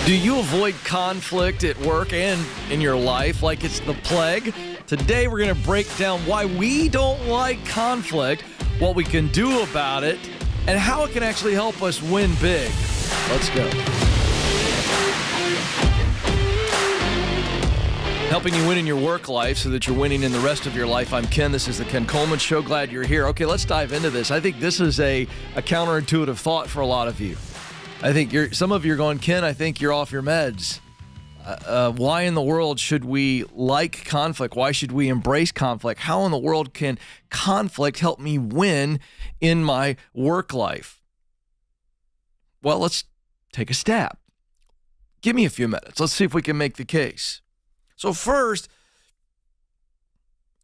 Do you avoid conflict at work and in your life like it's the plague? Today we're going to break down why we don't like conflict, what we can do about it, and how it can actually help us win big. Let's go. Helping you win in your work life so that you're winning in the rest of your life. I'm Ken. This is the Ken Coleman Show. Glad you're here. Okay, let's dive into this. I think this is a counterintuitive thought for a lot of you. I think some of you are going, Ken, I think you're off your meds. Why in the world should we like conflict? Why should we embrace conflict? How in the world can conflict help me win in my work life? Well, let's take a stab. Give me a few minutes. Let's see if we can make the case. So first,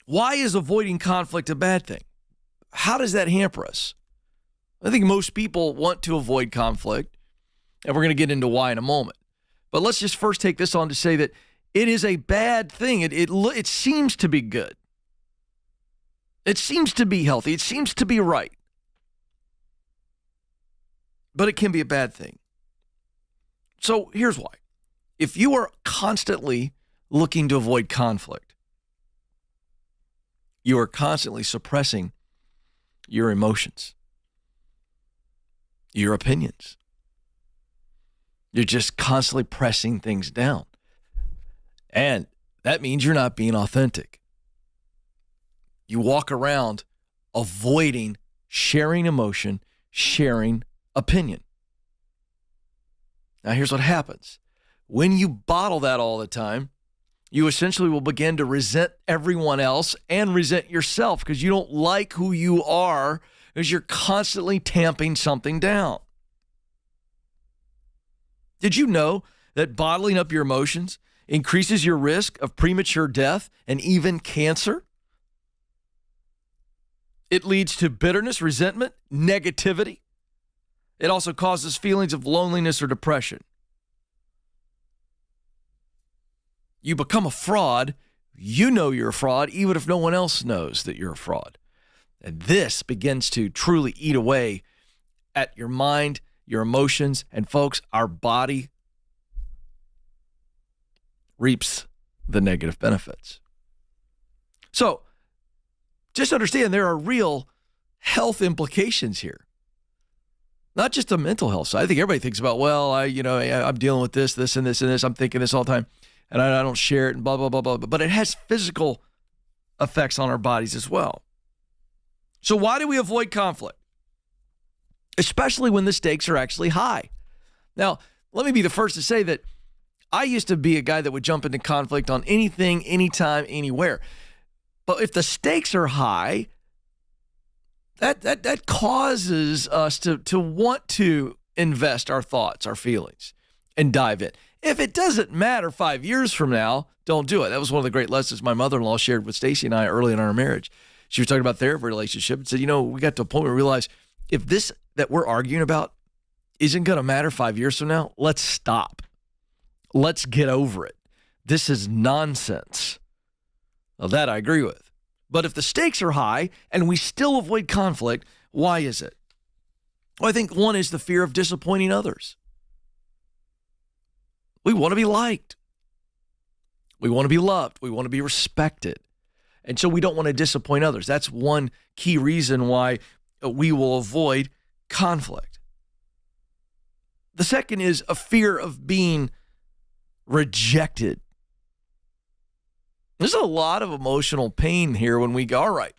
why is avoiding conflict a bad thing? How does that hamper us? I think most people want to avoid conflict, and we're going to get into why in a moment. But let's just first take this on to say that it is a bad thing. It seems to be good. It seems to be healthy. It seems to be right. But it can be a bad thing. So here's why. If you are constantly looking to avoid conflict, you are constantly suppressing your emotions, your opinions. You're just constantly pressing things down. And that means you're not being authentic. You walk around avoiding sharing emotion, sharing opinion. Now, here's what happens. When you bottle that all the time, you essentially will begin to resent everyone else and resent yourself because you don't like who you are because you're constantly tamping something down. Did you know that bottling up your emotions increases your risk of premature death and even cancer? It leads to bitterness, resentment, negativity. It also causes feelings of loneliness or depression. You become a fraud. You know you're a fraud, even if no one else knows that you're a fraud. And this begins to truly eat away at your mind, your emotions, and folks, our body reaps the negative benefits. So just understand there are real health implications here. Not just a mental health side. I think everybody thinks about, well, I'm dealing with this, and this. I'm thinking this all the time, and I don't share it and blah, blah, blah, blah. But it has physical effects on our bodies as well. So why do we avoid conflict? Especially when the stakes are actually high. Now, let me be the first to say that I used to be a guy that would jump into conflict on anything, anytime, anywhere. But if the stakes are high, that causes us to want to invest our thoughts, our feelings, and dive in. If it doesn't matter 5 years from now, don't do it. That was one of the great lessons my mother-in-law shared with Stacy and I early in our marriage. She was talking about their relationship and said, we got to a point where we realized if this that we're arguing about isn't going to matter 5 years from now, let's stop. Let's get over it. This is nonsense. Now, that I agree with. But if the stakes are high and we still avoid conflict, why is it? Well, I think one is the fear of disappointing others. We want to be liked. We want to be loved. We want to be respected. And so we don't want to disappoint others. That's one key reason why we will avoid conflict. The second is a fear of being rejected. There's a lot of emotional pain here when we go, all right.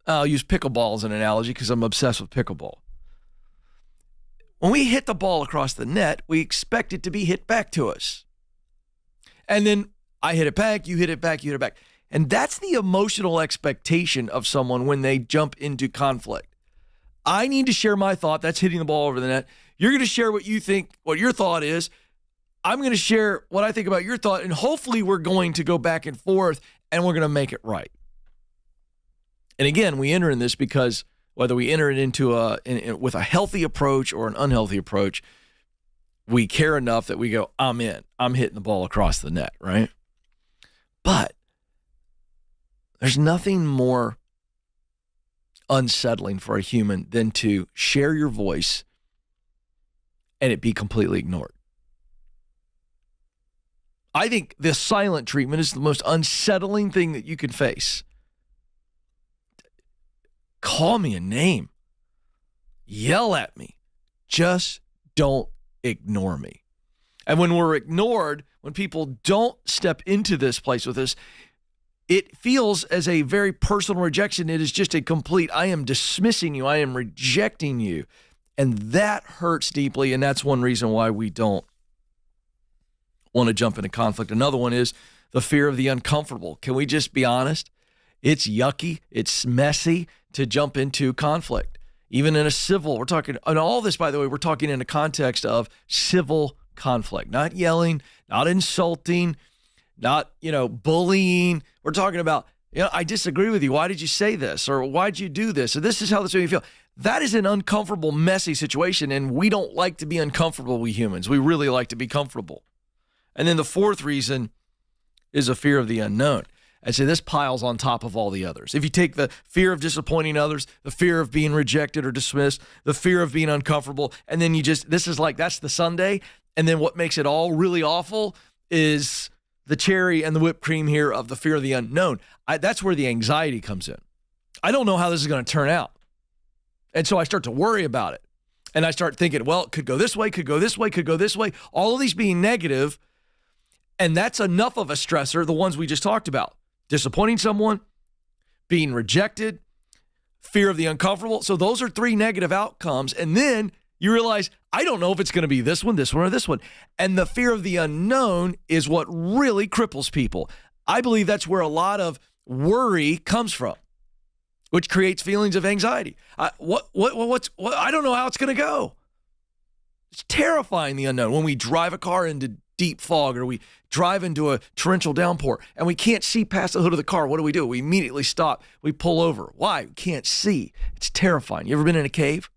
I'll use pickleball as an analogy because I'm obsessed with pickleball. When we hit the ball across the net, we expect it to be hit back to us. And then I hit it back, you hit it back, you hit it back. And that's the emotional expectation of someone when they jump into conflict. I need to share my thought. That's hitting the ball over the net. You're going to share what you think, what your thought is. I'm going to share what I think about your thought. And hopefully we're going to go back and forth and we're going to make it right. And again, we enter in this because whether we enter it into with a healthy approach or an unhealthy approach, we care enough that we go, I'm in. I'm hitting the ball across the net, right? But there's nothing more unsettling for a human than to share your voice and it be completely ignored. I think the silent treatment is the most unsettling thing that you can face. Call me a name. Yell at me. Just don't ignore me. And when we're ignored, when people don't step into this place with us, it feels as a very personal rejection. It is just a complete, I am dismissing you. I am rejecting you. And that hurts deeply. And that's one reason why we don't want to jump into conflict. Another one is the fear of the uncomfortable. Can we just be honest? It's yucky. It's messy to jump into conflict. Even in a civil, we're talking, and all this, by the way, we're talking in the context of civil conflict, not yelling, not insulting, not, bullying. We're talking about, I disagree with you. Why did you say this? Or why'd you do this? Or this is how this made me feel. That is an uncomfortable, messy situation. And we don't like to be uncomfortable, we humans. We really like to be comfortable. And then the fourth reason is a fear of the unknown. And so this piles on top of all the others. If you take the fear of disappointing others, the fear of being rejected or dismissed, the fear of being uncomfortable, and then that's the sundae. And then what makes it all really awful is the cherry and the whipped cream here of the fear of the unknown. That's where the anxiety comes in. I don't know how this is going to turn out. And so I start to worry about it. And I start thinking, well, it could go this way, could go this way, could go this way. All of these being negative. And that's enough of a stressor, the ones we just talked about. Disappointing someone, being rejected, fear of the uncomfortable. So those are three negative outcomes. And then you realize, I don't know if it's going to be this one, or this one. And the fear of the unknown is what really cripples people. I believe that's where a lot of worry comes from, which creates feelings of anxiety. I don't know how it's going to go. It's terrifying, the unknown. When we drive a car into deep fog, or we drive into a torrential downpour and we can't see past the hood of the car, what do? We immediately stop. We pull over. Why? We can't see. It's terrifying. You ever been in a cave?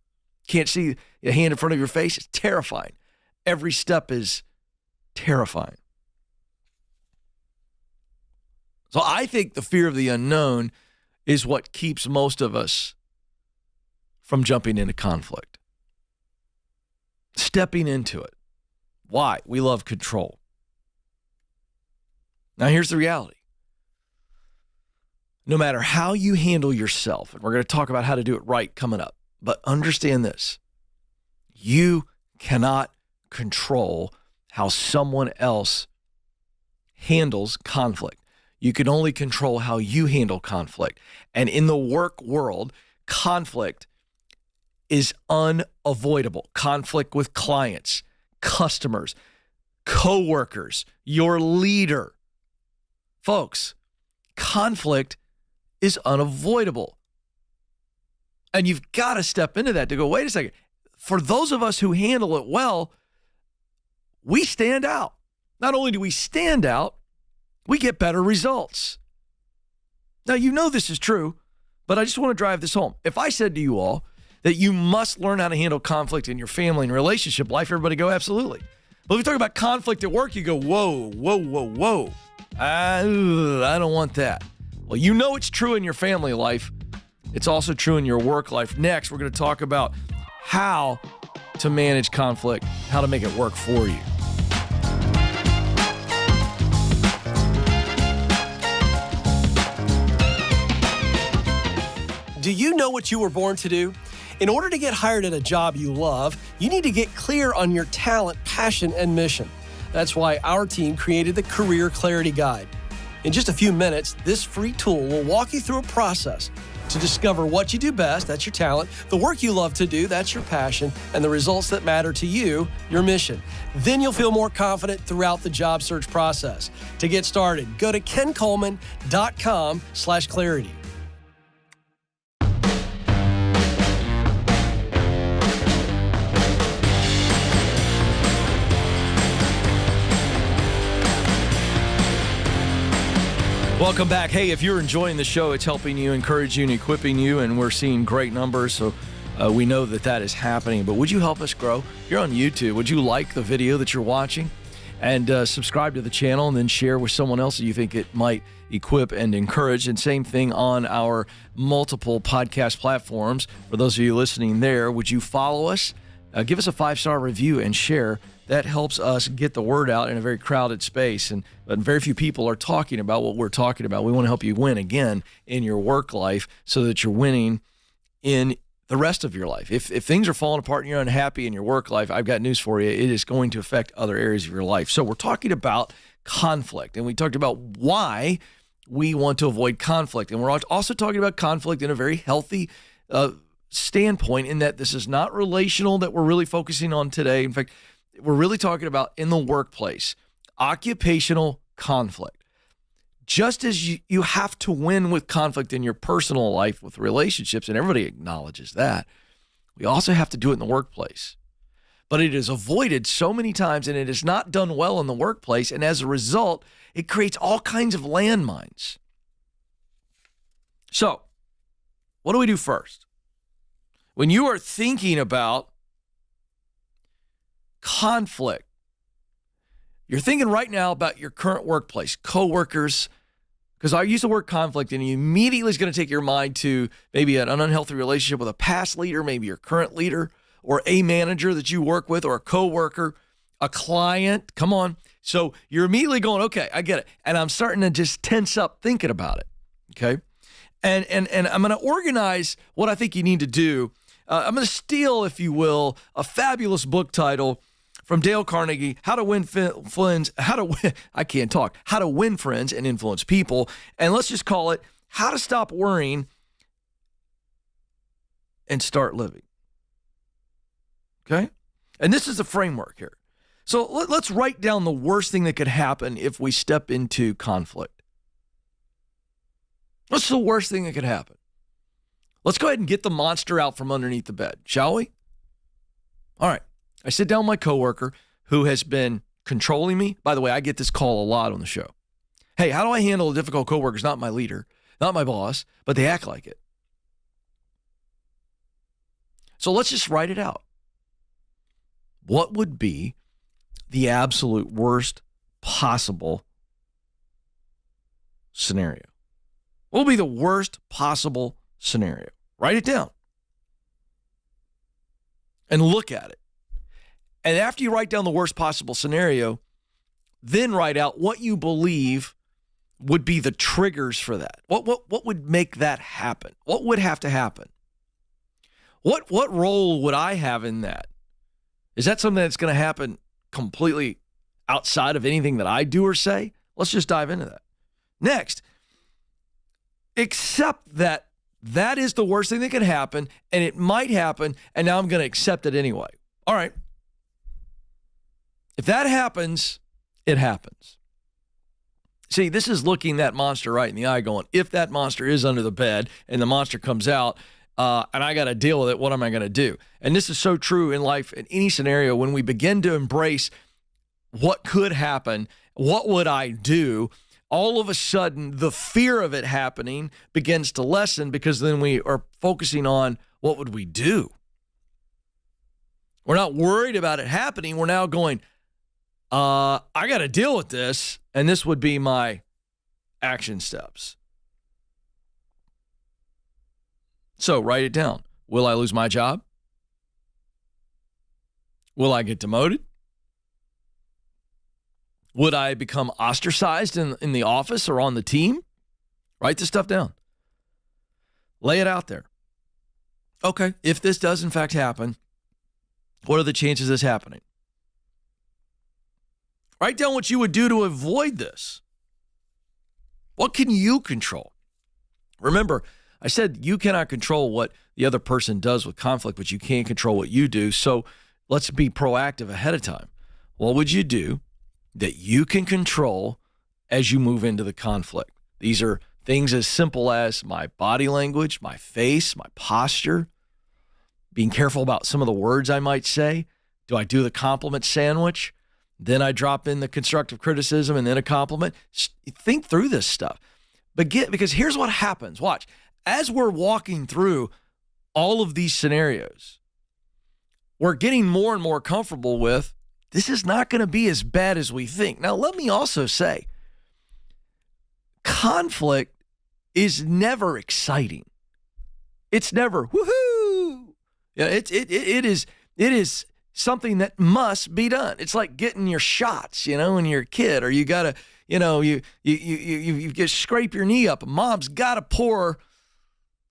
Can't see a hand in front of your face? It's terrifying. Every step is terrifying. So I think the fear of the unknown is what keeps most of us from jumping into conflict. Stepping into it. Why? We love control. Now, here's the reality. No matter how you handle yourself, and we're going to talk about how to do it right coming up, but understand this. You cannot control how someone else handles conflict. You can only control how you handle conflict. And in the work world, conflict is unavoidable. Conflict with clients, customers, coworkers, your leader. Folks, conflict is unavoidable. And you've got to step into that to go, wait a second. For those of us who handle it well, we stand out. Not only do we stand out, we get better results. Now, you know this is true, but I just want to drive this home. If I said to you all that you must learn how to handle conflict in your family and relationship life, everybody go, absolutely. But if we talk about conflict at work, you go, whoa, whoa, whoa, whoa. I don't want that. Well, you know it's true in your family life. It's also true in your work life. Next, we're going to talk about how to manage conflict, how to make it work for you. Do you know what you were born to do? In order to get hired at a job you love, you need to get clear on your talent, passion, and mission. That's why our team created the Career Clarity Guide. In just a few minutes, this free tool will walk you through a process to discover what you do best, that's your talent, the work you love to do, that's your passion, and the results that matter to you, your mission. Then you'll feel more confident throughout the job search process. To get started, go to kencoleman.com/clarity. Welcome back. Hey, if you're enjoying the show, it's helping you, encouraging you, and equipping you, and we're seeing great numbers, so we know that is happening. But would you help us grow? If you're on YouTube, would you like the video that you're watching? And subscribe to the channel, and then share with someone else that you think it might equip and encourage. And same thing on our multiple podcast platforms. For those of you listening there, would you follow us? Give us a 5-star review and share. That helps us get the word out in a very crowded space, but very few people are talking about what we're talking about. We want to help you win again in your work life so that you're winning in the rest of your life. If things are falling apart and you're unhappy in your work life, I've got news for you. It is going to affect other areas of your life. So we're talking about conflict, and we talked about why we want to avoid conflict. And we're also talking about conflict in a very healthy standpoint, in that this is not relational that we're really focusing on today. In fact, we're really talking about in the workplace, occupational conflict. Just as you have to win with conflict in your personal life with relationships, and everybody acknowledges that, we also have to do it in the workplace. But it is avoided so many times, and it is not done well in the workplace. And as a result, it creates all kinds of landmines. So, what do we do first? When you are thinking about conflict, you're thinking right now about your current workplace, coworkers, because I use the word conflict, and you immediately is going to take your mind to maybe an unhealthy relationship with a past leader, maybe your current leader, or a manager that you work with, or a coworker, a client. Come on. So you're immediately going, okay, I get it. And I'm starting to just tense up thinking about it. Okay. And I'm going to organize what I think you need to do. I'm going to steal, if you will, a fabulous book title from Dale Carnegie, How to Win Friends, How to Win Friends and Influence People. And let's just call it How to Stop Worrying and Start Living. Okay? And this is the framework here. So let's write down the worst thing that could happen if we step into conflict. What's the worst thing that could happen? Let's go ahead and get the monster out from underneath the bed, shall we? All right. I sit down with my coworker who has been controlling me. By the way, I get this call a lot on the show. Hey, how do I handle a difficult coworker? It's not my leader, not my boss, but they act like it. So let's just write it out. What would be the absolute worst possible scenario? What would be the worst possible scenario? Write it down and look at it. And after you write down the worst possible scenario, then write out what you believe would be the triggers for that. What would make that happen? What would have to happen? What role would I have in that? Is that something that's going to happen completely outside of anything that I do or say? Let's just dive into that. Next, accept that that is the worst thing that could happen, and it might happen, and now I'm going to accept it anyway. All right. If that happens, it happens. See, this is looking that monster right in the eye going, if that monster is under the bed and the monster comes out and I got to deal with it, what am I going to do? And this is so true in life, in any scenario. When we begin to embrace what could happen, what would I do? All of a sudden, the fear of it happening begins to lessen, because then we are focusing on what would we do? We're not worried about it happening. We're now going, I got to deal with this, and this would be my action steps. So write it down. Will I lose my job? Will I get demoted? Would I become ostracized in the office or on the team? Write this stuff down. Lay it out there. Okay, if this does in fact happen, what are the chances of this happening? Write down what you would do to avoid this. What can you control? Remember, I said you cannot control what the other person does with conflict, but you can control what you do. So let's be proactive ahead of time. What would you do that you can control as you move into the conflict? These are things as simple as my body language, my face, my posture, being careful about some of the words I might say. Do I do the compliment sandwich? Then I drop in the constructive criticism and then a compliment. Think through this stuff. Because here's what happens. Watch. As we're walking through all of these scenarios, we're getting more and more comfortable with, this is not going to be as bad as we think. Now, let me also say, conflict is never exciting. It's never, woohoo. Yeah, it is It is something that must be done. It's like getting your shots, when you're a kid, or you got to, you get scrape your knee up. Mom's got to pour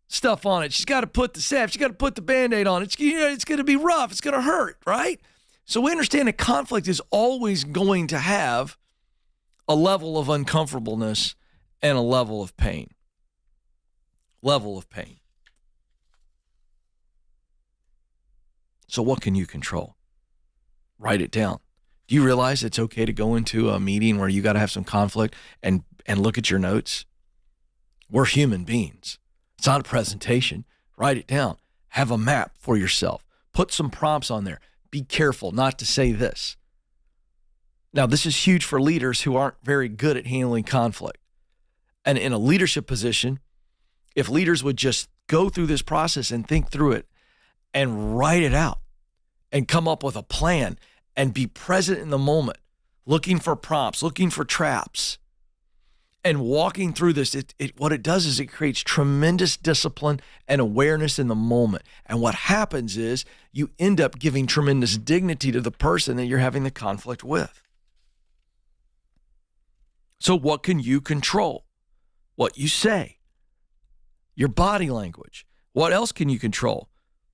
stuff on it. She's got to put the salve. She's got to put the Band-Aid on it. It's going to be rough. It's going to hurt, right? So we understand that conflict is always going to have a level of uncomfortableness and a level of pain. Level of pain. So what can you control? Write it down. Do you realize it's okay to go into a meeting where you got to have some conflict and look at your notes? We're human beings. It's not a presentation. Write it down. Have a map for yourself. Put some prompts on there. Be careful not to say this. Now, this is huge for leaders who aren't very good at handling conflict. And in a leadership position, if leaders would just go through this process and think through it and write it out and come up with a plan and be present in the moment, looking for prompts, looking for traps, and walking through this, what it does is it creates tremendous discipline and awareness in the moment. And what happens is you end up giving tremendous dignity to the person that you're having the conflict with. So what can you control? What you say, your body language. What else can you control?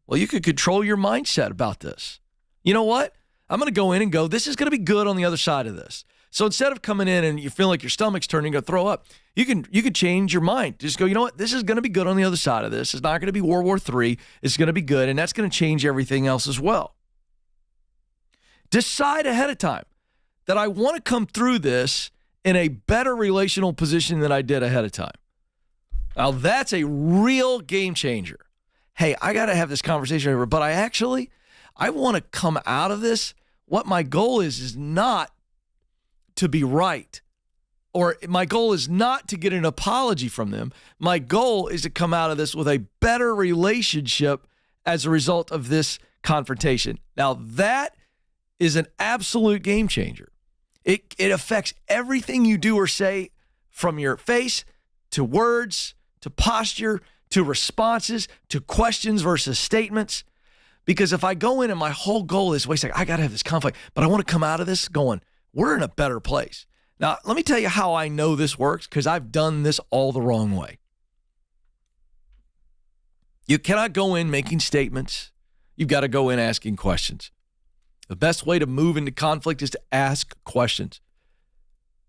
Well, you could control your mindset about this. You know what? I'm going to go in and go, this is going to be good on the other side of this. So instead of coming in and you feel like your stomach's turning, you're going to throw up, you can change your mind. Just go, you know what? This is going to be good on the other side of this. It's not going to be World War III. It's going to be good, and that's going to change everything else as well. Decide ahead of time that I want to come through this in a better relational position than I did ahead of time. Now, that's a real game changer. Hey, I got to have this conversation, but I want to come out of this. What my goal is not to be right, or my goal is not to get an apology from them. My goal is to come out of this with a better relationship as a result of this confrontation. Now, that is an absolute game changer. It affects everything you do or say, from your face to words to posture to responses to questions versus statements. Because if I go in and my whole goal is, wait a second, I got to have this conflict, but I want to come out of this going, we're in a better place. Now, let me tell you how I know this works, because I've done this all the wrong way. You cannot go in making statements. You've got to go in asking questions. The best way to move into conflict is to ask questions.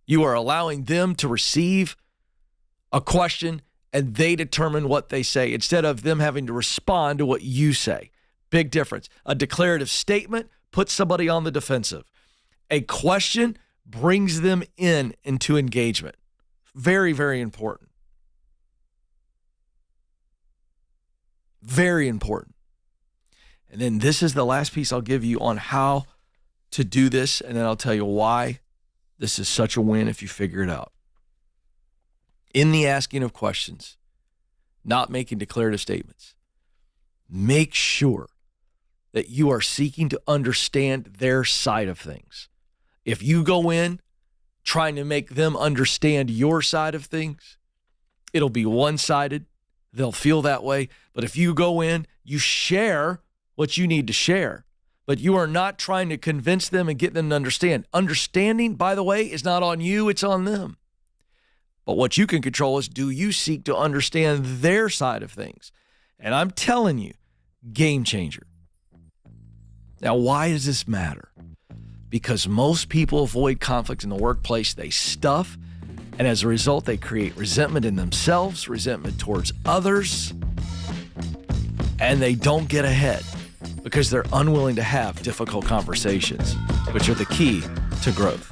You are allowing them to receive a question and they determine what they say instead of them having to respond to what you say. Big difference. A declarative statement puts somebody on the defensive. A question brings them into engagement. Very, very important. Very important. And then this is the last piece I'll give you on how to do this, and then I'll tell you why this is such a win if you figure it out. In the asking of questions, not making declarative statements, make sure that you are seeking to understand their side of things. If you go in trying to make them understand your side of things, it'll be one-sided. They'll feel that way. But if you go in, you share what you need to share, but you are not trying to convince them and get them to understand. Understanding, by the way, is not on you, it's on them. But what you can control is, do you seek to understand their side of things? And I'm telling you, game changer. Now, why does this matter? Because most people avoid conflict in the workplace. They stuff, and as a result, they create resentment in themselves, resentment towards others, and they don't get ahead because they're unwilling to have difficult conversations, which are the key to growth.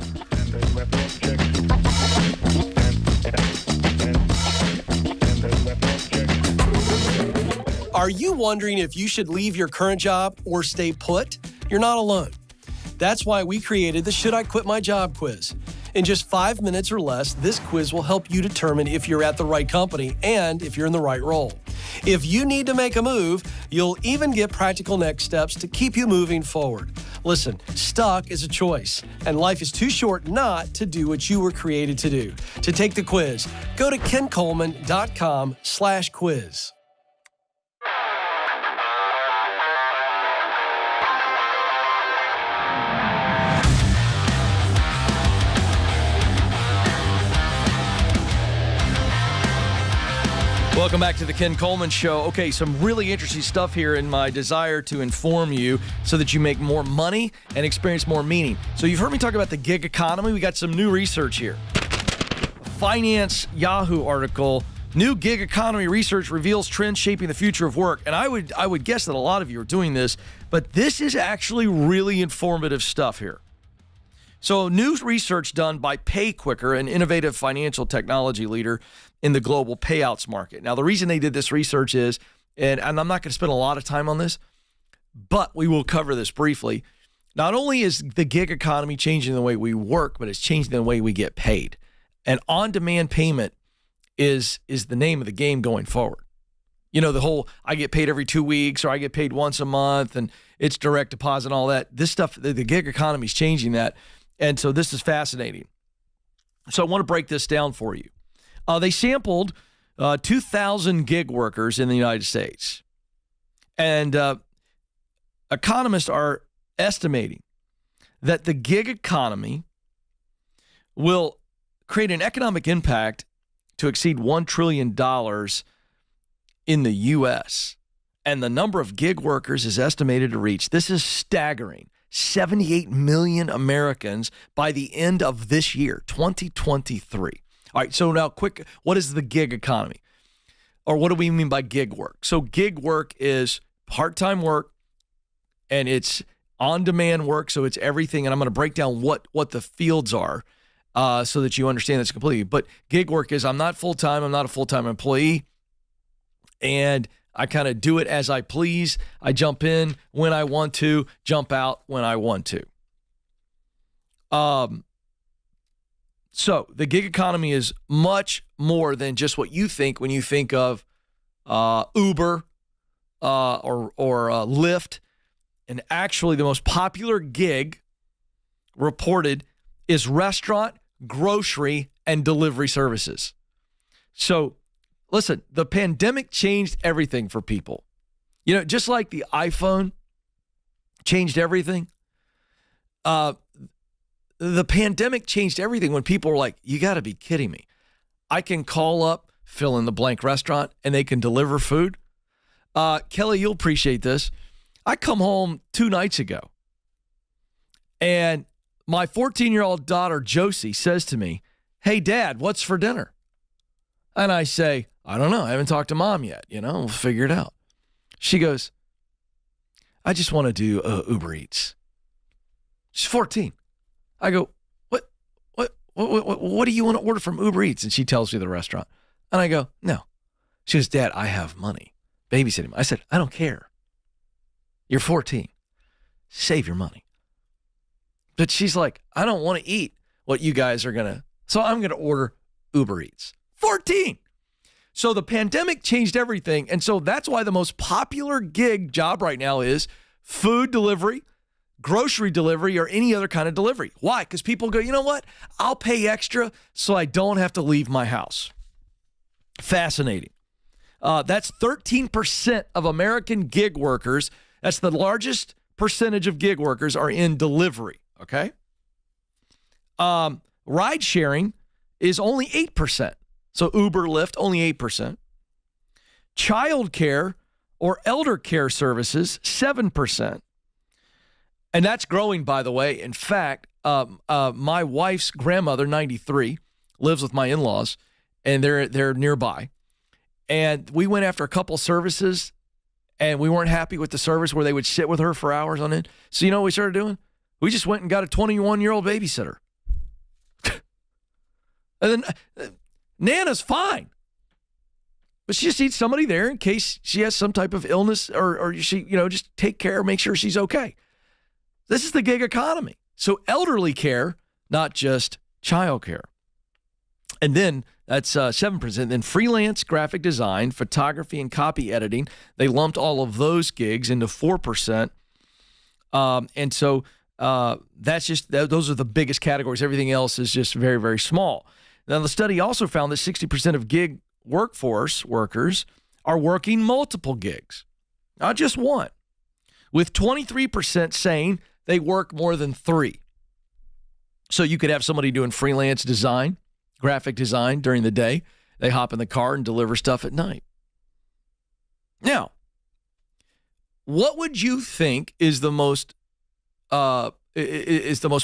Are you wondering if you should leave your current job or stay put? You're not alone. That's why we created the Should I Quit My Job quiz. In just 5 minutes or less, this quiz will help you determine if you're at the right company and if you're in the right role. If you need to make a move, you'll even get practical next steps to keep you moving forward. Listen, stuck is a choice, and life is too short not to do what you were created to do. To take the quiz, go to kencoleman.com/quiz. Welcome back to the Ken Coleman Show. Okay, some really interesting stuff here in my desire to inform you so that you make more money and experience more meaning. So you've heard me talk about the gig economy. We got some new research here. Finance Yahoo article, new gig economy research reveals trends shaping the future of work. And I would guess that a lot of you are doing this, but this is actually really informative stuff here. So new research done by PayQuicker, an innovative financial technology leader in the global payouts market. Now, the reason they did this research is, and I'm not going to spend a lot of time on this, but we will cover this briefly. Not only is the gig economy changing the way we work, but it's changing the way we get paid. And on-demand payment is the name of the game going forward. You know, the whole I get paid every 2 weeks or I get paid once a month and it's direct deposit and all that. This stuff, the gig economy is changing that. And so this is fascinating. So I want to break this down for you. They sampled 2,000 gig workers in the United States. And economists are estimating that the gig economy will create an economic impact to exceed $1 trillion in the U.S. And the number of gig workers is estimated to reach, this is staggering, 78 million Americans by the end of this year, 2023. All right, so now quick, what is the gig economy? Or what do we mean by gig work? So gig work is part-time work, and it's on-demand work, so it's everything. And I'm going to break down what the fields are so that you understand this completely. But gig work is I'm not full-time, I'm not a full-time employee, and I kind of do it as I please. I jump in when I want to, jump out when I want to. So the gig economy is much more than just what you think when you think of Uber or Lyft. And actually, the most popular gig reported is restaurant, grocery, and delivery services. So listen, the pandemic changed everything for people. You know, just like the iPhone changed everything, the pandemic changed everything when people were like, you got to be kidding me. I can call up, fill in the blank restaurant, and they can deliver food. Kelly, you'll appreciate this. I come home 2 nights ago, and my 14-year-old daughter, Josie, says to me, hey, Dad, what's for dinner? And I say, I don't know. I haven't talked to Mom yet. You know, we'll figure it out. She goes, I just want to do Uber Eats. She's 14. I go, what do you want to order from Uber Eats? And she tells me the restaurant. And I go, no. She goes, Dad, I have money. Babysitting. I said, I don't care. You're 14. Save your money. But she's like, I don't want to eat what you guys are going to. So I'm going to order Uber Eats. 14. So the pandemic changed everything. And so that's why the most popular gig job right now is food delivery, grocery delivery, or any other kind of delivery. Why? Because people go, you know what? I'll pay extra so I don't have to leave my house. Fascinating. That's 13% of American gig workers. That's the largest percentage of gig workers are in delivery. Okay. Ride sharing is only 8%. So Uber, Lyft, only 8%. Childcare or elder care services, 7%. And that's growing, by the way. In fact, my wife's grandmother, 93, lives with my in-laws, and they're nearby. And we went after a couple services, and we weren't happy with the service where they would sit with her for hours on end. So you know what we started doing? We just went and got a 21-year-old babysitter. And then Nana's fine. But she just needs somebody there in case she has some type of illness or she, just take care, make sure she's okay. This is the gig economy. So elderly care, not just child care. And then that's 7%. Then freelance graphic design, photography, and copy editing, they lumped all of those gigs into 4%. And so that's just, those are the biggest categories. Everything else is just very, very small. Now, the study also found that 60% of gig workforce workers are working multiple gigs, not just one, with 23% saying they work more than 3. So you could have somebody doing freelance design, graphic design during the day. They hop in the car and deliver stuff at night. what would you think is the most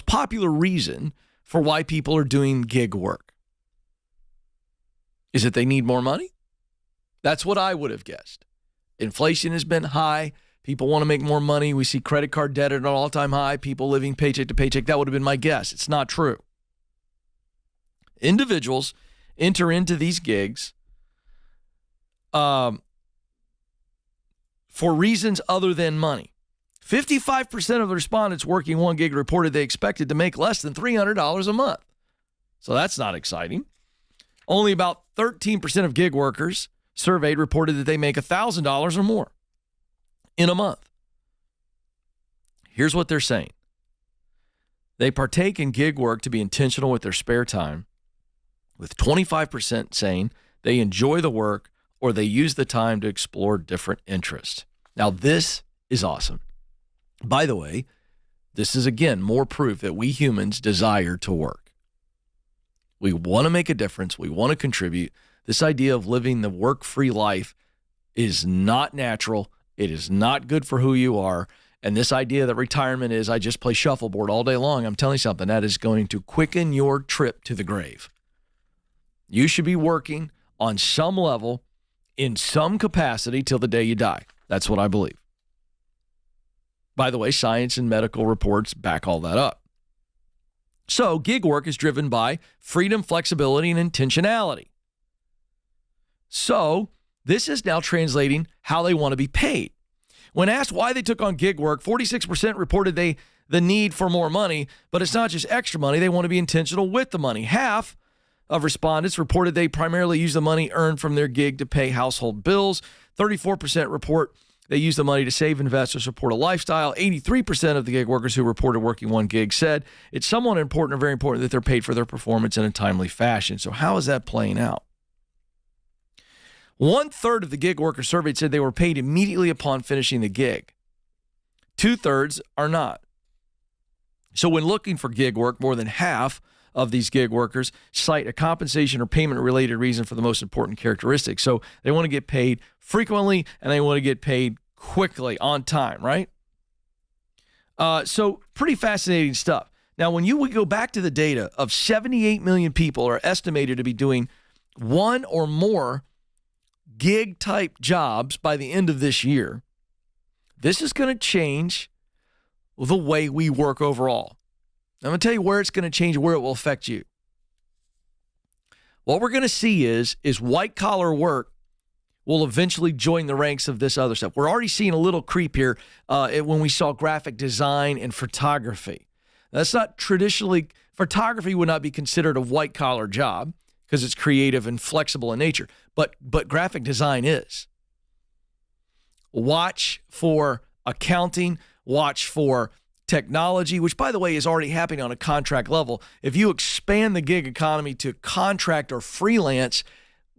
popular reason for why people are doing gig work? Is it they need more money? That's what I would have guessed. Inflation has been high. People want to make more money. We see credit card debt at an all-time high. People living paycheck to paycheck. That would have been my guess. It's not true. Individuals enter into these gigs for reasons other than money. 55% of the respondents working one gig reported they expected to make less than $300 a month. So that's not exciting. Only about 13% of gig workers surveyed reported that they make $1,000 or more in a month. Here's what they're saying. They partake in gig work to be intentional with their spare time, with 25% saying they enjoy the work or they use the time to explore different interests. Now, this is awesome. By the way, this is, again, more proof that we humans desire to work. We want to make a difference. We want to contribute. This idea of living the work-free life is not natural. It is not good for who you are. And this idea that retirement is, I just play shuffleboard all day long, I'm telling you something, that is going to quicken your trip to the grave. You should be working on some level, in some capacity, till the day you die. That's what I believe. By the way, science and medical reports back all that up. So gig work is driven by freedom, flexibility, and intentionality. So this is now translating how they want to be paid. When asked why they took on gig work, 46% reported the need for more money, but it's not just extra money. They want to be intentional with the money. Half of respondents reported they primarily use the money earned from their gig to pay household bills. 34% report they use the money to save, invest, or support a lifestyle. 83% of the gig workers who reported working one gig said it's somewhat important or very important that they're paid for their performance in a timely fashion. So how is that playing out? 1/3 of the gig workers surveyed said they were paid immediately upon finishing the gig. 2/3 are not. So when looking for gig work, more than half of these gig workers cite a compensation or payment-related reason for the most important characteristics. So they want to get paid frequently and they want to get paid quickly, on time, right? So pretty fascinating stuff. Now, when we go back to the data of 78 million people are estimated to be doing one or more gig-type jobs by the end of this year, this is going to change the way we work overall. I'm going to tell you where it's going to change and where it will affect you. What we're going to see is white-collar work will eventually join the ranks of this other stuff. We're already seeing a little creep here when we saw graphic design and photography. That's not traditionally, photography would not be considered a white-collar job because it's creative and flexible in nature, but graphic design is. Watch for accounting, watch for technology, which, by the way, is already happening on a contract level. If you expand the gig economy to contract or freelance,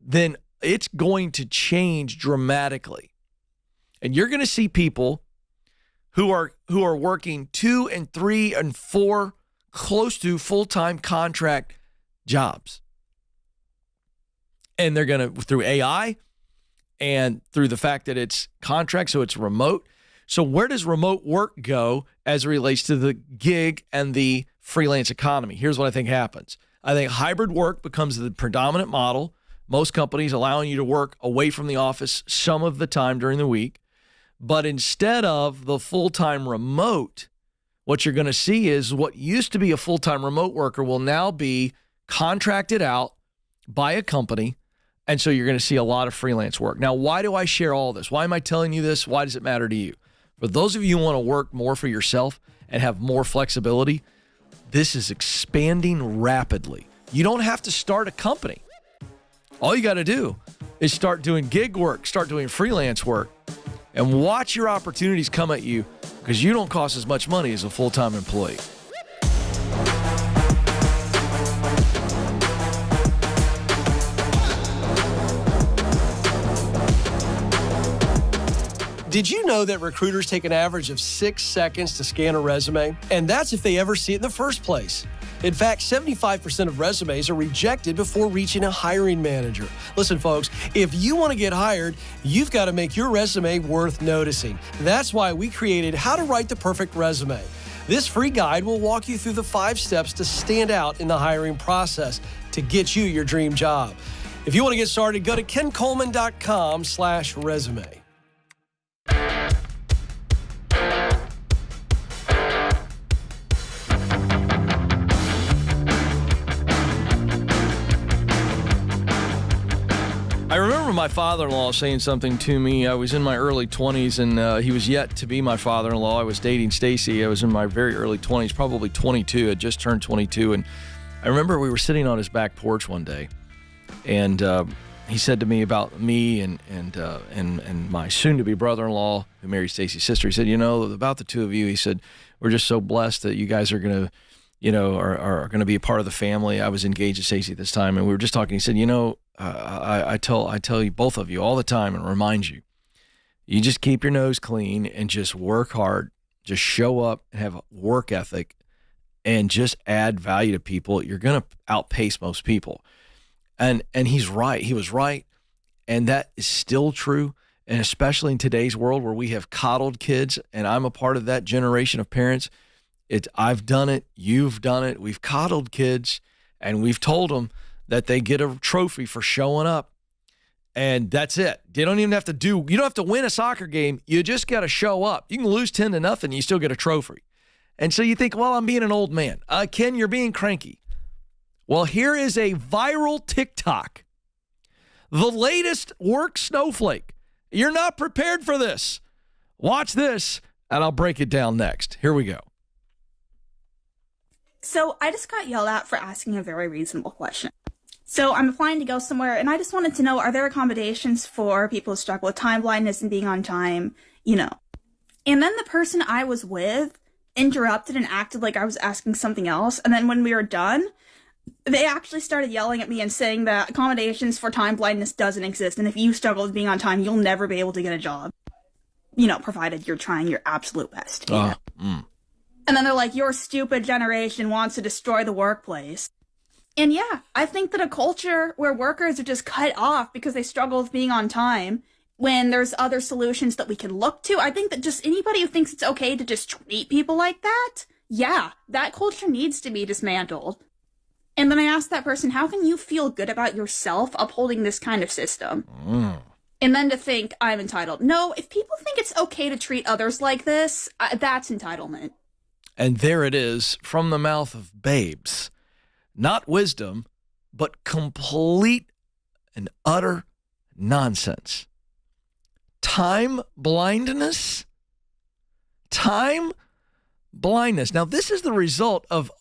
then it's going to change dramatically. And you're going to see people who are working 2 and 3 and 4 close to full-time contract jobs. And they're going to, through AI and through the fact that it's contract, so it's remote. So where does remote work go as it relates to the gig and the freelance economy? Here's what I think happens. I think hybrid work becomes the predominant model. Most companies allowing you to work away from the office some of the time during the week. But instead of the full-time remote, what you're going to see is what used to be a full-time remote worker will now be contracted out by a company. And so you're going to see a lot of freelance work. Now, why do I share all this? Why am I telling you this? Why does it matter to you? For those of you who want to work more for yourself and have more flexibility, this is expanding rapidly. You don't have to start a company. All you got to do is start doing gig work, start doing freelance work, and watch your opportunities come at you because you don't cost as much money as a full-time employee. Did you know that recruiters take an average of 6 seconds to scan a resume? And that's if they ever see it in the first place. In fact, 75% of resumes are rejected before reaching a hiring manager. Listen, folks, if you want to get hired, you've got to make your resume worth noticing. That's why we created How to Write the Perfect Resume. This free guide will walk you through the 5 steps to stand out in the hiring process to get you your dream job. If you want to get started, go to kencoleman.com/resume. I remember my father-in-law saying something to me. I was in my early 20s, and he was yet to be my father-in-law. I was dating Stacy. I was in my very early 20s, probably 22. I had just turned 22, and I remember we were sitting on his back porch one day, and he said to me about me and my soon-to-be brother-in-law who married Stacy's sister. He said, about the two of you, he said, we're just so blessed that you guys are going to, are going to be a part of the family. I was engaged to Stacy at this time, and we were just talking. He said, I tell you, both of you all the time, and remind you, you just keep your nose clean and just work hard, just show up and have a work ethic and just add value to people. You're going to outpace most people. And he's right. He was right. And that is still true. And especially in today's world where we have coddled kids, and I'm a part of that generation of parents. I've done it. You've done it. We've coddled kids, and we've told them that they get a trophy for showing up. And that's it. You don't have to win a soccer game. You just got to show up. You can lose 10-0. You still get a trophy. And so you think, well, I'm being an old man. Ken, you're being cranky. Well, here is a viral TikTok. The latest work snowflake. You're not prepared for this. Watch this, and I'll break it down next. Here we go. So I just got yelled at for asking a very reasonable question. So I'm applying to go somewhere, and I just wanted to know, are there accommodations for people who struggle with time blindness and being on time, And then the person I was with interrupted and acted like I was asking something else. And then when we were done, they actually started yelling at me and saying that accommodations for time blindness doesn't exist. And if you struggle with being on time, you'll never be able to get a job, provided you're trying your absolute best. And then they're like, your stupid generation wants to destroy the workplace. And yeah, I think that a culture where workers are just cut off because they struggle with being on time, when there's other solutions that we can look to, I think that just anybody who thinks it's okay to just treat people like that, yeah, that culture needs to be dismantled. And then I asked that person, how can you feel good about yourself upholding this kind of system? And then to think I'm entitled. No, if people think it's okay to treat others like this, that's entitlement. And there it is from the mouth of babes. Not wisdom, but complete and utter nonsense. Time blindness? Time blindness. Now, this is the result of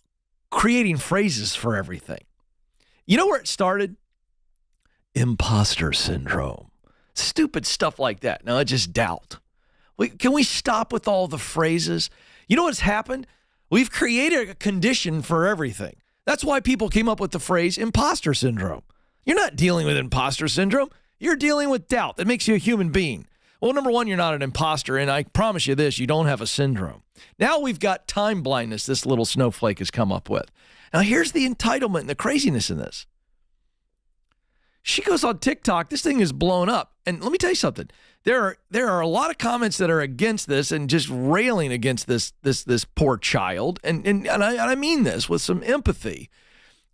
creating phrases for everything. You know where it started? Imposter syndrome. Stupid stuff like that. Now, it's just doubt. Can we stop with all the phrases? You know what's happened? We've created a condition for everything. That's why people came up with the phrase imposter syndrome. You're not dealing with imposter syndrome. You're dealing with doubt that makes you a human being. Well, number one, you're not an imposter, and I promise you this, you don't have a syndrome. Now we've got time blindness this little snowflake has come up with. Now here's the entitlement and the craziness in this. She goes on TikTok, this thing is blown up. And let me tell you something. There are a lot of comments that are against this and just railing against this poor child. And I mean this with some empathy.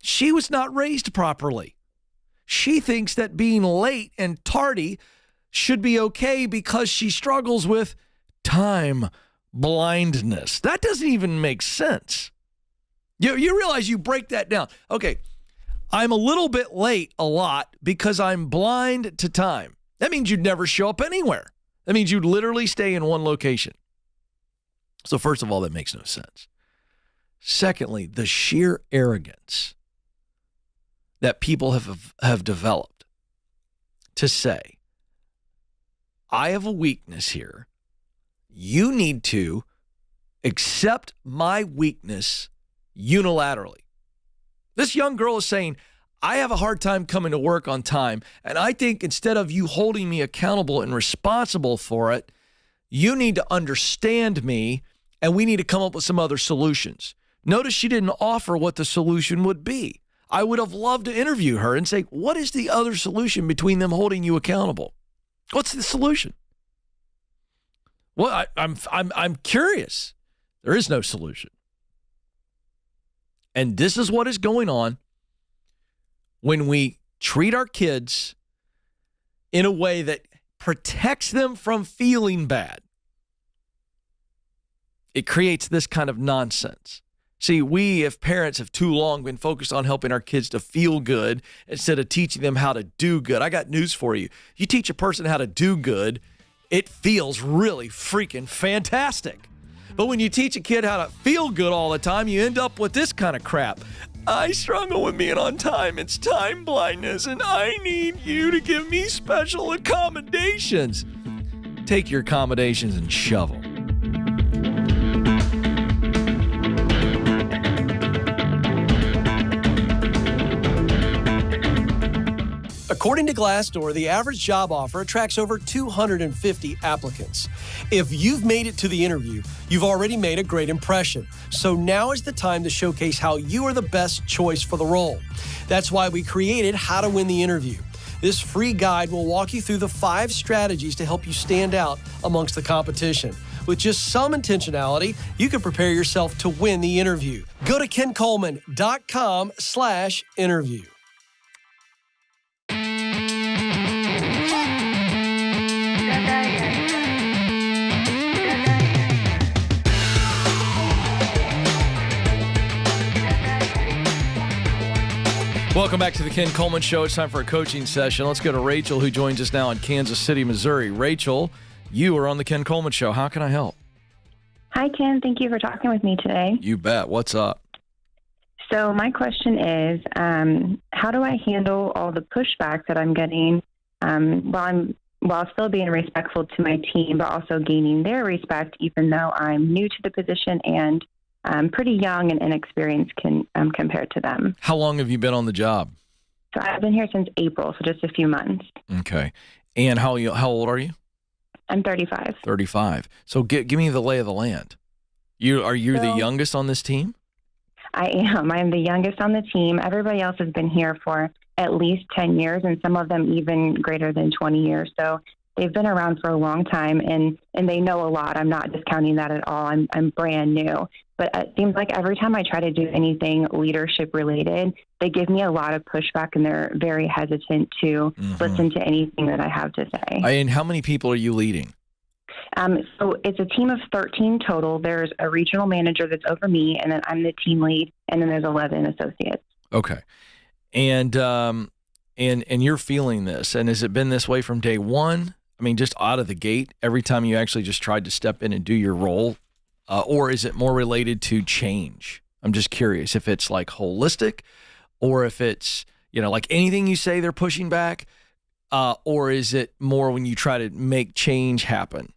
She was not raised properly. She thinks that being late and tardy should be okay because she struggles with time blindness. That doesn't even make sense. You realize you break that down. Okay, I'm a little bit late a lot because I'm blind to time. That means you'd never show up anywhere. That means you'd literally stay in one location. So first of all, that makes no sense. Secondly, the sheer arrogance that people have developed to say, I have a weakness here. You need to accept my weakness unilaterally. This young girl is saying, I have a hard time coming to work on time, and I think instead of you holding me accountable and responsible for it, you need to understand me, and we need to come up with some other solutions. Notice she didn't offer what the solution would be. I would have loved to interview her and say, what is the other solution between them holding you accountable? What's the solution? Well, I'm curious. There is no solution. And this is what is going on when we treat our kids in a way that protects them from feeling bad. It creates this kind of nonsense. See, we, as parents, have too long been focused on helping our kids to feel good instead of teaching them how to do good. I got news for you. You teach a person how to do good, it feels really freaking fantastic. But when you teach a kid how to feel good all the time, you end up with this kind of crap. I struggle with being on time. It's time blindness, and I need you to give me special accommodations. Take your accommodations and shovel. According to Glassdoor, the average job offer attracts over 250 applicants. If you've made it to the interview, you've already made a great impression. So now is the time to showcase how you are the best choice for the role. That's why we created How to Win the Interview. This free guide will walk you through the 5 strategies to help you stand out amongst the competition. With just some intentionality, you can prepare yourself to win the interview. Go to kencoleman.com/interview. Welcome back to the Ken Coleman Show. It's time for a coaching session. Let's go to Rachel, who joins us now in Kansas City, Missouri. Rachel, you are on the Ken Coleman Show. How can I help? Hi, Ken. Thank you for talking with me today. You bet. What's up? So my question is, how do I handle all the pushback that I'm getting while still being respectful to my team, but also gaining their respect, even though I'm new to the position and pretty young and inexperienced compared to them. How long have you been on the job? So I've been here since April, so just a few months. Okay. And how old are you? I'm 35. 35. So give me the lay of the land. Are you the youngest on this team? I am. I'm the youngest on the team. Everybody else has been here for at least 10 years, and some of them even greater than 20 years. So they've been around for a long time, and they know a lot. I'm not discounting that at all. I'm brand new. But it seems like every time I try to do anything leadership related, they give me a lot of pushback, and they're very hesitant to listen to anything that I have to say. And how many people are you leading? So it's a team of 13 total. There's a regional manager that's over me, and then I'm the team lead, and then there's 11 associates. Okay. And you're feeling this, and has it been this way from day one? I mean, just out of the gate, every time you actually just tried to step in and do your role, or is it more related to change? I'm just curious if it's like holistic, or if it's, like anything you say they're pushing back, or is it more when you try to make change happen?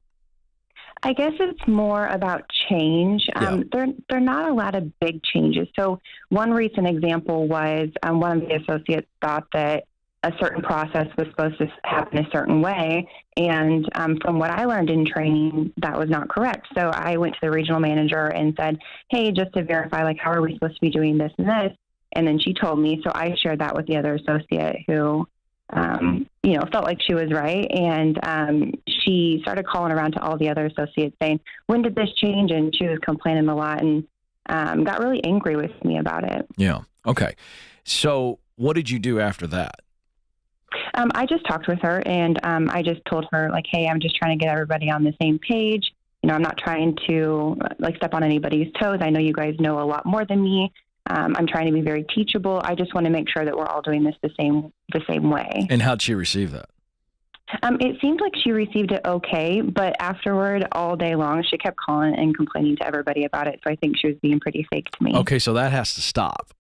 I guess it's more about change. They're not a lot of big changes. So one recent example was one of the associates thought that a certain process was supposed to happen a certain way. And from what I learned in training, that was not correct. So I went to the regional manager and said, hey, just to verify, how are we supposed to be doing this and this? And then she told me. So I shared that with the other associate who, felt like she was right. And she started calling around to all the other associates saying, when did this change? And she was complaining a lot and got really angry with me about it. Yeah. Okay. So what did you do after that? I just talked with her, and I just told her, hey, I'm just trying to get everybody on the same page. I'm not trying to step on anybody's toes. I know you guys know a lot more than me. I'm trying to be very teachable. I just want to make sure that we're all doing this the same way. And how'd she receive that? It seemed like she received it okay, but afterward, all day long, she kept calling and complaining to everybody about it. So I think she was being pretty fake to me. Okay, so that has to stop.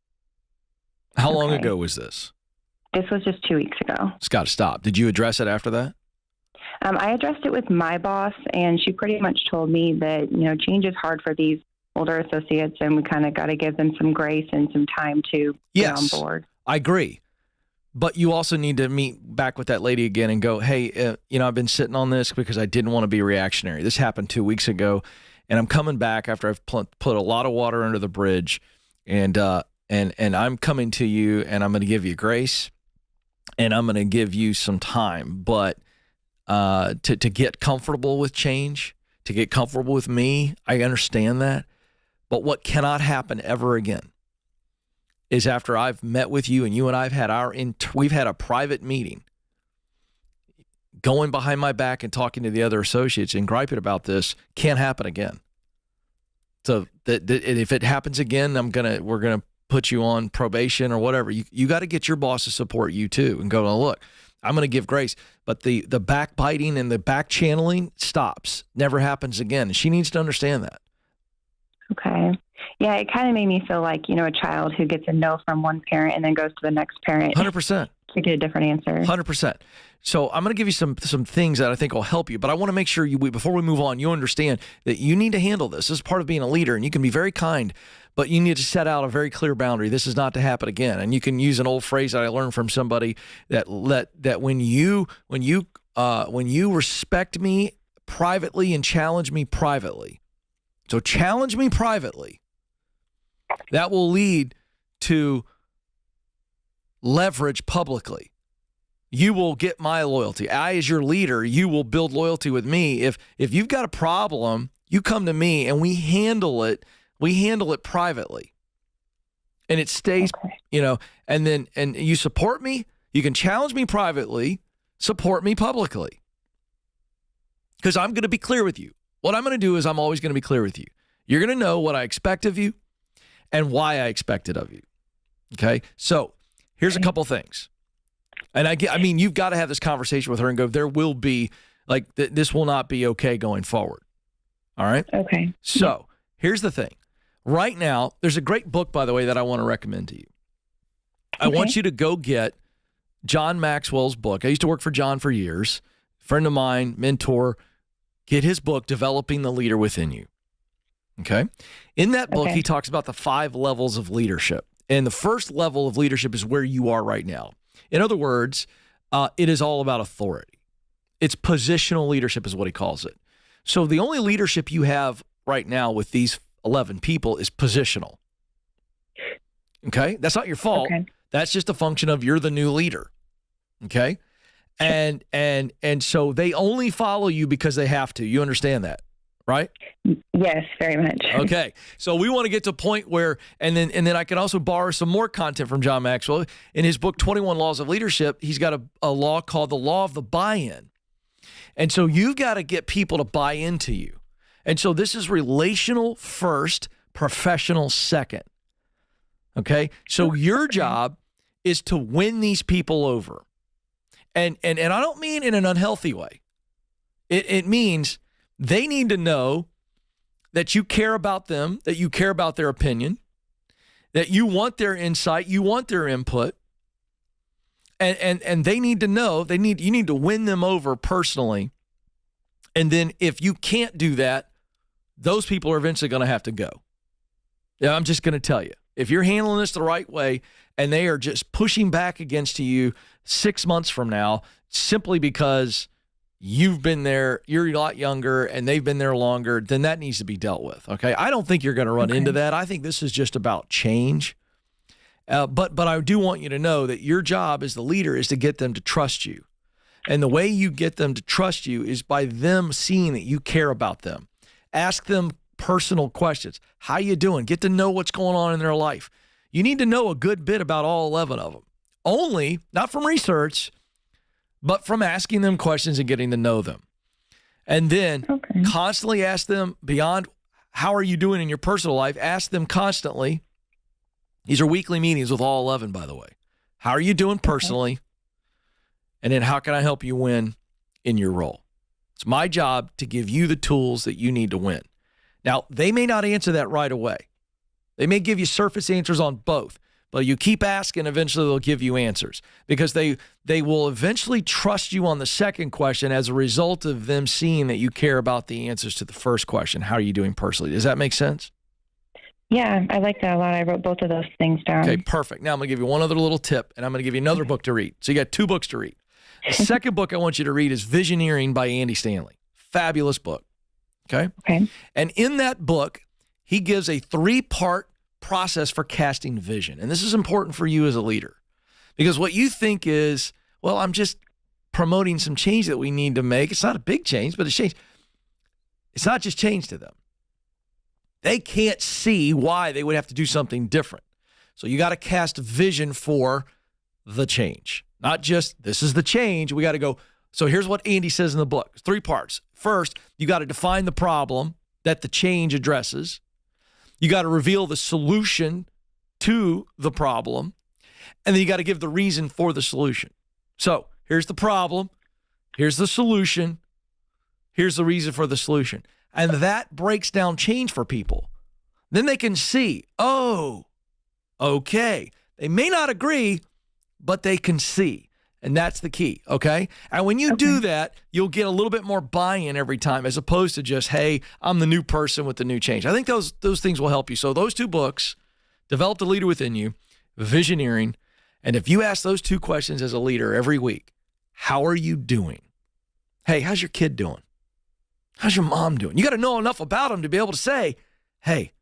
How long ago was this? This was just 2 weeks ago. It's got to stop. Did you address it after that? I addressed it with my boss, and she pretty much told me that, change is hard for these older associates, and we kind of got to give them some grace and some time to get on board. I agree. But you also need to meet back with that lady again and go, hey, I've been sitting on this because I didn't want to be reactionary. This happened 2 weeks ago, and I'm coming back after I've put a lot of water under the bridge, and I'm coming to you, and I'm going to give you grace, and I'm going to give you some time, but to get comfortable with change, to get comfortable with me, I understand that. But what cannot happen ever again is after I've met with you and you and I've had we've had a private meeting, going behind my back and talking to the other associates and griping about this can't happen again. So that if it happens again, we're gonna put you on probation or whatever. You got to get your boss to support you too and go, look, I'm going to give grace, but the backbiting and the back channeling stops, never happens again. And she needs to understand that. Okay. Yeah, it kind of made me feel like, a child who gets a no from one parent and then goes to the next parent 100%. to get a different answer. 100%. So I'm going to give you some things that I think will help you, but I want to make sure before we move on, you understand that you need to handle this. This is part of being a leader, and you can be very kind, but you need to set out a very clear boundary. This is not to happen again. And you can use an old phrase that I learned from somebody that when you respect me privately and challenge me privately. So challenge me privately. That will lead to leverage publicly. You will get my loyalty. I, as your leader, you will build loyalty with me. If you've got a problem, you come to me and we handle it. We handle it privately. And it stays, and you support me. You can challenge me privately, support me publicly. Because I'm going to be clear with you. What I'm going to do is I'm always going to be clear with you. You're going to know what I expect of you and why I expect it of you. Okay? So here's a couple things. And I mean, you've got to have this conversation with her and go, there will be, this will not be okay going forward. All right? Okay. So here's the thing. Right now, there's a great book, by the way, that I want to recommend to you. I want you to go get John Maxwell's book. I used to work for John for years. Friend of mine, mentor. Get his book, Developing the Leader Within You. Okay? In that book, he talks about the 5 levels of leadership. And the first level of leadership is where you are right now. In other words, it is all about authority. It's positional leadership is what he calls it. So the only leadership you have right now with these 11 people is positional. Okay? That's not your fault. Okay. That's just a function of you're the new leader. Okay? And so they only follow you because they have to. You understand that, right? Yes, very much. Okay. So we want to get to a point where, and then I can also borrow some more content from John Maxwell. In his book, 21 Laws of Leadership, he's got a law called the law of the buy-in. And so you've got to get people to buy into you. And so this is relational first, professional second. Okay? So your job is to win these people over. And I don't mean in an unhealthy way. It means they need to know that you care about them, that you care about their opinion, that you want their insight, you want their input. And they need to know, you need to win them over personally. And then if you can't do that, those people are eventually going to have to go. Yeah, I'm just going to tell you. If you're handling this the right way and they are just pushing back against you 6 months from now, simply because you've been there, you're a lot younger, and they've been there longer, then that needs to be dealt with, okay? I don't think you're going to run into that. I think this is just about change. But I do want you to know that your job as the leader is to get them to trust you. And the way you get them to trust you is by them seeing that you care about them. Ask them personal questions. How you doing? Get to know what's going on in their life. You need to know a good bit about all 11 of them. Only, not from research, but from asking them questions and getting to know them. And then constantly ask them beyond how are you doing in your personal life, ask them constantly. These are weekly meetings with all 11, by the way. How are you doing personally? And then how can I help you win in your role? It's my job to give you the tools that you need to win. Now, they may not answer that right away. They may give you surface answers on both, but you keep asking, eventually they'll give you answers because they will eventually trust you on the second question as a result of them seeing that you care about the answers to the first question. How are you doing personally? Does that make sense? Yeah, I like that a lot. I wrote both of those things down. Okay, perfect. Now I'm going to give you one other little tip, and I'm going to give you another book to read. So you got 2 books to read. The second book I want you to read is Visioneering by Andy Stanley. Fabulous book. Okay. And in that book, he gives a 3-part process for casting vision. And this is important for you as a leader, because what you think is, well, I'm just promoting some change that we need to make. It's not a big change, but it's change. It's not just change to them. They can't see why they would have to do something different. So you got to cast vision for the change, not just this is the change. We got to go. So here's what Andy says in the book. 3 parts. First, you got to define the problem that the change addresses. You got to reveal the solution to the problem. And then you got to give the reason for the solution. So here's the problem. Here's the solution. Here's the reason for the solution. And that breaks down change for people. Then they can see, oh, okay. They may not agree, but they can see. And that's the key, okay? And when you do that, you'll get a little bit more buy-in every time, as opposed to just, hey, I'm the new person with the new change. I think those things will help you. So those 2 books, Develop the Leader Within You, Visioneering. And if you ask those 2 questions as a leader every week, how are you doing? Hey, how's your kid doing? How's your mom doing? You got to know enough about them to be able to say, hey,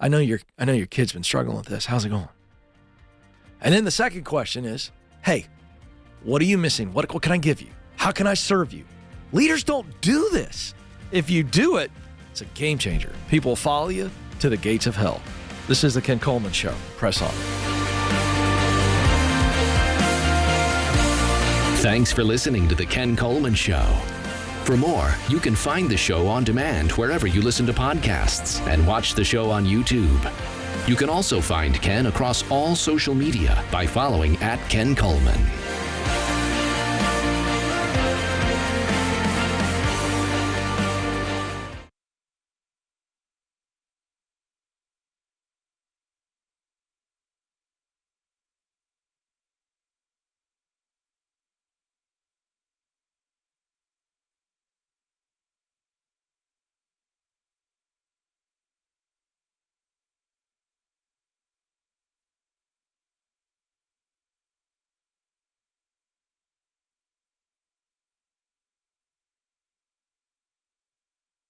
I know your kid's been struggling with this. How's it going? And then the second question is, hey, what are you missing? What can I give you? How can I serve you? Leaders don't do this. If you do it, it's a game changer. People will follow you to the gates of hell. This is the Ken Coleman Show. Press on. Thanks for listening to the Ken Coleman Show. For more, you can find the show on demand wherever you listen to podcasts and watch the show on YouTube. You can also find Ken across all social media by following @Ken Coleman.